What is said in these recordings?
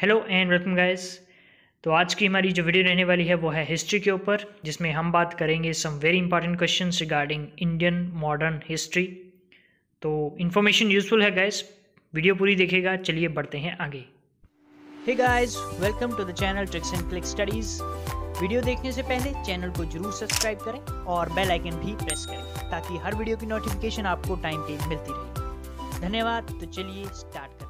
Hello and welcome guys. तो आज की हमारी जो वीडियो रहने वाली है वो है हिस्ट्री के ऊपर, जिसमें हम बात करेंगे some very important questions regarding Indian modern history. तो इन्फॉर्मेशन यूजफुल है गाइस, वीडियो पूरी देखिएगा। चलिए बढ़ते हैं आगे। Hey guys, welcome to the channel tricks and click studies. Video देखने से पहले चैनल को जरूर सब्सक्राइब करें और बेल आइकन भी प्रेस करें ताकि हर वीडियो की नोटिफिकेशन आपको टाइम पे मिलती रहे। धन्यवाद। तो चलिए स्टार्ट करते हैं।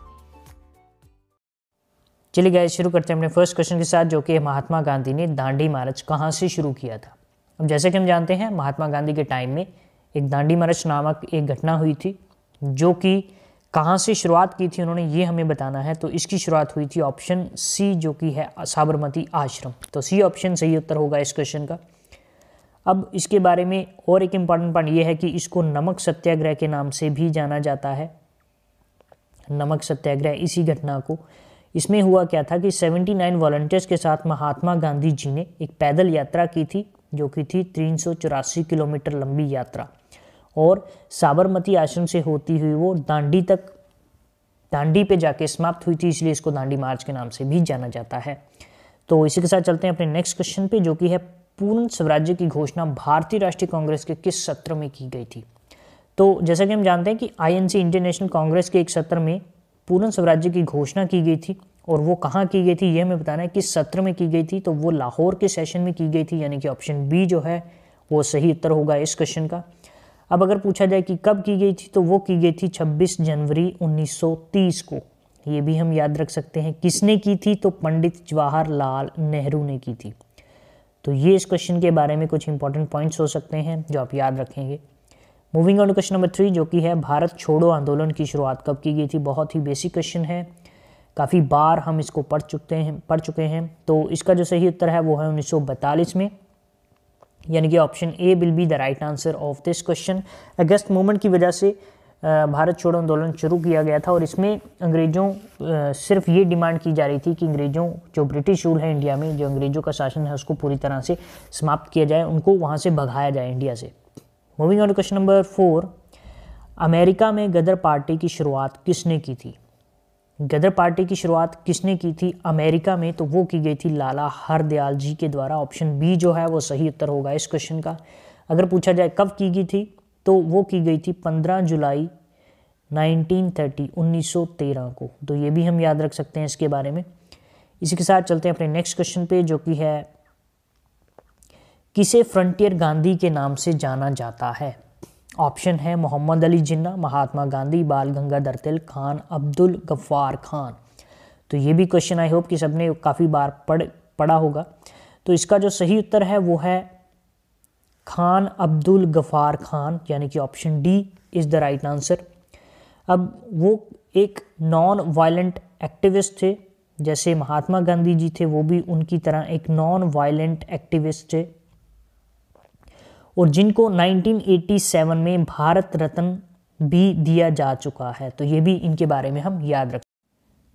चलिए गाइस, शुरू करते हैं अपने फर्स्ट क्वेश्चन के साथ, जो कि महात्मा गांधी ने दांडी मार्च कहाँ से शुरू किया था। अब जैसे कि हम जानते हैं, महात्मा गांधी के टाइम में एक दांडी मार्च नामक एक घटना हुई थी, जो कि कहाँ से शुरुआत की थी उन्होंने ये हमें बताना है। तो इसकी शुरुआत हुई थी ऑप्शन सी, जो कि है साबरमती आश्रम। तो सी ऑप्शन सही उत्तर होगा इस क्वेश्चन का। अब इसके बारे में और एक इम्पॉर्टेंट पॉइंट ये है कि इसको नमक सत्याग्रह के नाम से भी जाना जाता है। नमक सत्याग्रह, इसी घटना को, इसमें हुआ क्या था कि 79 वॉलंटियर्स के साथ महात्मा गांधी जी ने एक पैदल यात्रा की थी, जो कि थी 384 किलोमीटर लंबी यात्रा, और साबरमती आश्रम से होती हुई वो दांडी पे जाके समाप्त हुई थी, इसलिए इसको दांडी मार्च के नाम से भी जाना जाता है। तो इसी के साथ चलते हैं अपने नेक्स्ट क्वेश्चन पे, जो कि है पूर्ण स्वराज्य की घोषणा भारतीय राष्ट्रीय कांग्रेस के किस सत्र में की गई थी। तो जैसा कि हम जानते हैं कि आईएनसी, इंडियन नेशनल कांग्रेस के एक सत्र में पूर्ण स्वराज्य की घोषणा की गई थी, और वो कहाँ की गई थी ये हमें बताना है, किस सत्र में की गई थी। तो वो लाहौर के सेशन में की गई थी, यानी कि ऑप्शन बी जो है वो सही उत्तर होगा इस क्वेश्चन का। अब अगर पूछा जाए कि कब की गई थी, तो वो की गई थी 26 जनवरी 1930 को। ये भी हम याद रख सकते हैं। किसने की थी, तो पंडित जवाहरलाल नेहरू ने की थी। तो ये इस क्वेश्चन के बारे में कुछ इंपॉर्टेंट पॉइंट्स हो सकते हैं जो आप याद रखेंगे। Moving on to question number 3, जो कि है भारत छोड़ो आंदोलन की शुरुआत कब की गई थी। बहुत ही बेसिक क्वेश्चन है, काफ़ी बार हम इसको पढ़ चुके हैं। तो इसका जो सही उत्तर है वो है 1942 में, यानी कि option A will be the right answer of this question. August movement की वजह से भारत छोड़ो आंदोलन शुरू किया गया था, और इसमें अंग्रेज़ों सिर्फ ये डिमांड की जा रही थी कि अंग्रेज़ों, जो ब्रिटिश रूल है इंडिया में, जो अंग्रेज़ों का शासन है, उसको पूरी तरह से समाप्त किया जाए, उनको वहाँ से भगाया जाए इंडिया से। Moving on to question number 4, America में गदर पार्टी की शुरुआत किसने की थी। गदर पार्टी की शुरुआत किसने की थी अमेरिका में, तो वो की गई थी लाला हरदयाल जी के द्वारा। ऑप्शन बी जो है वो सही उत्तर होगा इस क्वेश्चन का। अगर पूछा जाए कब की गई थी, तो वो की गई थी 15 जुलाई 1913 को। तो ये भी हम याद रख सकते हैं इसके बारे में। इसी के साथ चलते हैं अपने नेक्स्ट क्वेश्चन पे, जो कि है किसे फ्रंटियर गांधी के नाम से जाना जाता है। ऑप्शन है मोहम्मद अली जिन्ना, महात्मा गांधी, बाल गंगाधर तिलक, खान अब्दुल गफ्फार खान। तो ये भी क्वेश्चन आई होप कि सबने काफ़ी बार पढ़ा होगा। तो इसका जो सही उत्तर है वो है खान अब्दुल गफ्फार खान, यानी कि option D is the right answer. अब वो एक नॉन वायलेंट एक्टिविस्ट थे, जैसे महात्मा गांधी जी थे, वो भी उनकी तरह एक नॉन वायलेंट एक्टिविस्ट थे, और जिनको 1987 में भारत रत्न भी दिया जा चुका है। तो ये भी इनके बारे में हम याद रखें।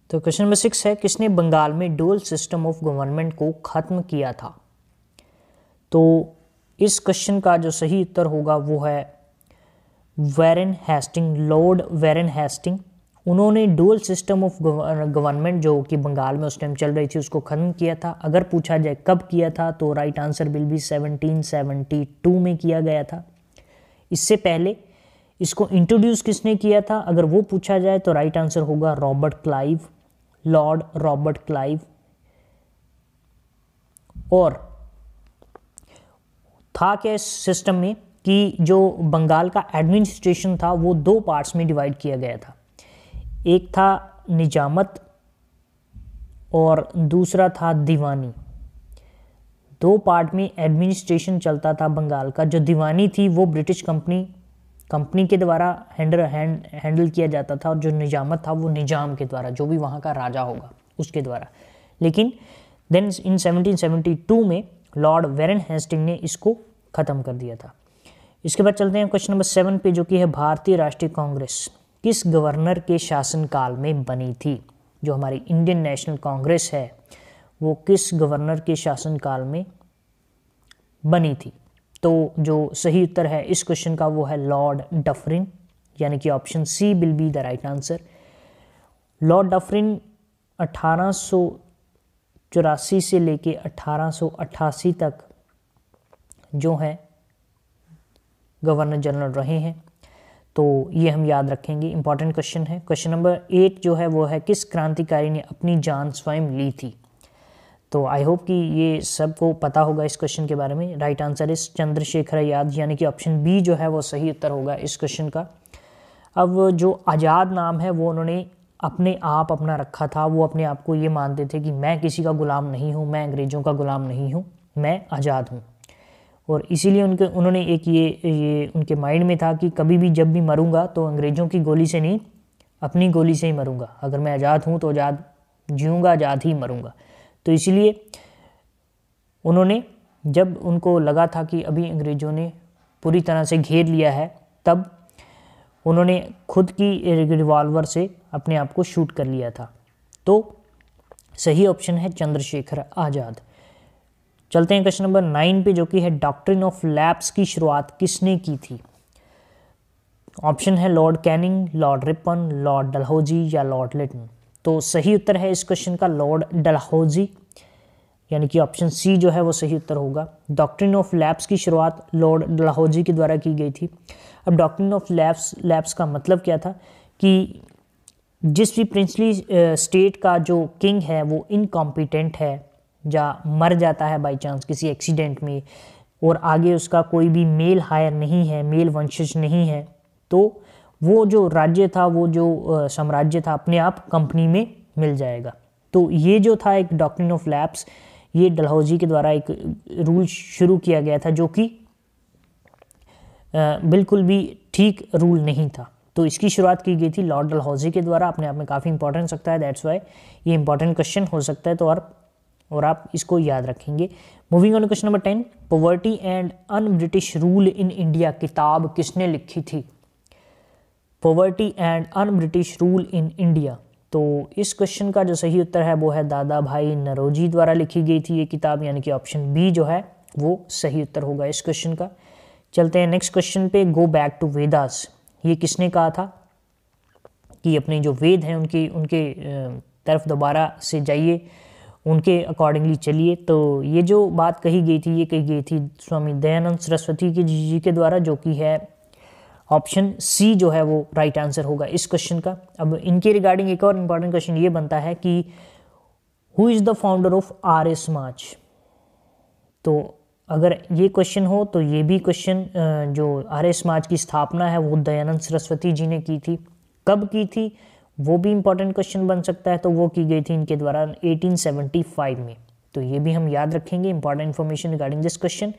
तो क्वेश्चन नंबर 6 है, किसने बंगाल में डुअल सिस्टम ऑफ गवर्नमेंट को ख़त्म किया था। तो इस क्वेश्चन का जो सही उत्तर होगा वो है वैरेन हेस्टिंग, लॉर्ड वैरेन हेस्टिंग। उन्होंने डुअल सिस्टम ऑफ गवर्नमेंट जो कि बंगाल में उस टाइम चल रही थी, उसको ख़त्म किया था। अगर पूछा जाए कब किया था, तो राइट आंसर विल बी 1772 में किया गया था। इससे पहले इसको इंट्रोड्यूस किसने किया था, अगर वो पूछा जाए तो राइट आंसर होगा Robert Clive, Lord Robert Clive. और था क्या इस सिस्टम में कि जो बंगाल का एडमिनिस्ट्रेशन था वो दो पार्ट्स में डिवाइड किया गया था। एक था निजामत और दूसरा था दीवानी। दो पार्ट में एडमिनिस्ट्रेशन चलता था बंगाल का। जो दीवानी थी वो ब्रिटिश कंपनी के द्वारा हैंडल किया जाता था, और जो निजामत था वो निजाम के द्वारा, जो भी वहाँ का राजा होगा उसके द्वारा। लेकिन देन इन 1772 में लॉर्ड वैरेन हेस्टिंग ने इसको ख़त्म कर दिया था। इसके बाद चलते हैं क्वेश्चन नंबर 7 पे, जो कि है भारतीय राष्ट्रीय कांग्रेस किस गवर्नर के शासनकाल में बनी थी। जो हमारी इंडियन नेशनल कांग्रेस है वो किस गवर्नर के शासनकाल में बनी थी। तो जो सही उत्तर है इस क्वेश्चन का वो है लॉर्ड डफरिन, यानी कि option C will be the right answer. Lord Dufferin 1884 से लेके 1888 तक जो है गवर्नर जनरल रहे हैं। तो ये हम याद रखेंगे, इंपॉर्टेंट क्वेश्चन है। क्वेश्चन नंबर 8 जो है वो है, किस क्रांतिकारी ने अपनी जान स्वयं ली थी? तो आई होप कि ये सबको पता होगा इस क्वेश्चन के बारे में। Right answer is Chandrashekhar Azad, यानी कि ऑप्शन बी जो है वो सही उत्तर होगा इस क्वेश्चन का। अब जो आज़ाद नाम है वो उन्होंने अपने आप अपना रखा था। वो अपने आप को ये मानते थे कि मैं किसी का गुलाम नहीं हूँ, मैं अंग्रेज़ों का गुलाम नहीं हूँ, मैं आज़ाद हूँ। और इसीलिए उन्होंने एक ये उनके माइंड में था कि कभी भी जब भी मरूंगा तो अंग्रेज़ों की गोली से नहीं, अपनी गोली से ही मरूंगा। अगर मैं आज़ाद हूँ तो आज़ाद जीऊँगा, आज़ाद ही मरूंगा। तो इसीलिए उन्होंने, जब उनको लगा था कि अभी अंग्रेज़ों ने पूरी तरह से घेर लिया है, तब उन्होंने खुद की रिवॉल्वर से अपने आप को शूट कर लिया था। तो सही ऑप्शन है चंद्रशेखर आज़ाद। चलते हैं क्वेश्चन नंबर 9 पे, जो कि है डॉक्ट्रिन ऑफ लैप्स की शुरुआत किसने की थी? ऑप्शन है Lord Canning, Lord Ripon, Lord Dalhousie या लॉर्ड लिटन। तो सही उत्तर है इस क्वेश्चन का लॉर्ड डलहौजी, यानी कि ऑप्शन सी जो है वो सही उत्तर होगा। डॉक्ट्रिन ऑफ लैप्स की शुरुआत लॉर्ड डलहौजी के द्वारा की गई थी। अब डॉक्ट्रिन ऑफ लैप्स का मतलब क्या था कि जिस भी प्रिंसली स्टेट का जो किंग है वो इनकॉम्पिटेंट है या मर जाता है बाई चांस किसी एक्सीडेंट में, और आगे उसका कोई भी मेल हायर नहीं है, मेल वंशज नहीं है, तो वो जो राज्य था, वो जो साम्राज्य था, अपने आप कंपनी में मिल जाएगा। तो ये जो था एक डॉक्ट्रिन ऑफ लैप्स, ये डलहौजी के द्वारा एक रूल शुरू किया गया था, जो कि बिल्कुल भी ठीक रूल नहीं था। तो इसकी शुरुआत की गई थी लॉर्ड डलहौजी के द्वारा। अपने आप में काफ़ी इंपॉर्टेंट सकता है, दैट्स वाई ये इंपॉर्टेंट क्वेश्चन हो सकता है। तो और आप इसको याद रखेंगे। Moving on question number 10, poverty and un British rule in India किताब किसने लिखी थी? Poverty and un British rule in India. तो इस क्वेश्चन का जो सही उत्तर है वो है दादा भाई नौरोजी द्वारा लिखी गई थी ये किताब, यानी कि ऑप्शन बी जो है वो सही उत्तर होगा इस क्वेश्चन का। चलते हैं नेक्स्ट क्वेश्चन पे, गो बैक टू वेदास। ये किसने कहा था कि अपने जो वेद हैं उनके तरफ दोबारा से जाइए, उनके अकॉर्डिंगली चलिए? तो ये जो बात कही गई थी, ये कही गई थी स्वामी दयानंद सरस्वती जी के द्वारा, जो कि है ऑप्शन सी जो है वो राइट आंसर होगा इस क्वेश्चन का। अब इनके रिगार्डिंग एक और इम्पॉर्टेंट क्वेश्चन ये बनता है कि who is the founder of Arya Samaj? तो अगर ये क्वेश्चन हो तो ये भी क्वेश्चन, जो आर्य समाज की स्थापना है वो दयानंद सरस्वती जी ने की थी। कब की थी वो भी इंपॉर्टेंट क्वेश्चन बन सकता है। तो वो की गई थी इनके द्वारा 1875 में। तो ये भी हम याद रखेंगे, important information regarding this question.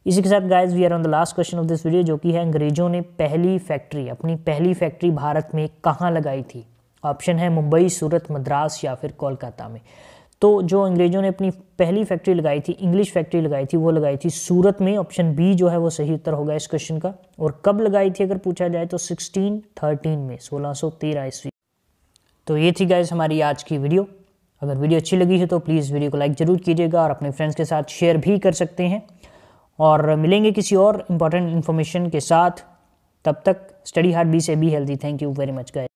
इसी के साथ guys we are on the last question of this video, जो कि है अंग्रेजों ने अपनी पहली फैक्ट्री भारत में कहाँ लगाई थी? ऑप्शन है मुंबई, सूरत, मद्रास या फिर कोलकाता में। तो जो अंग्रेजों ने अपनी पहली फैक्ट्री लगाई थी, इंग्लिश फैक्ट्री लगाई थी, वो लगाई थी सूरत में। ऑप्शन बी जो है वो सही उत्तर होगा इस क्वेश्चन का। और कब लगाई थी अगर पूछा जाए तो 1613 में, 1613 ईस्वी। तो ये थी गाइज हमारी आज की वीडियो। अगर वीडियो अच्छी लगी है तो प्लीज़ वीडियो को लाइक ज़रूर कीजिएगा और अपने फ्रेंड्स के साथ शेयर भी कर सकते हैं। और मिलेंगे किसी और इम्पॉर्टेंट इन्फॉर्मेशन के साथ। तब तक स्टडी हार्ड, बी से be healthy. Thank you very much guys.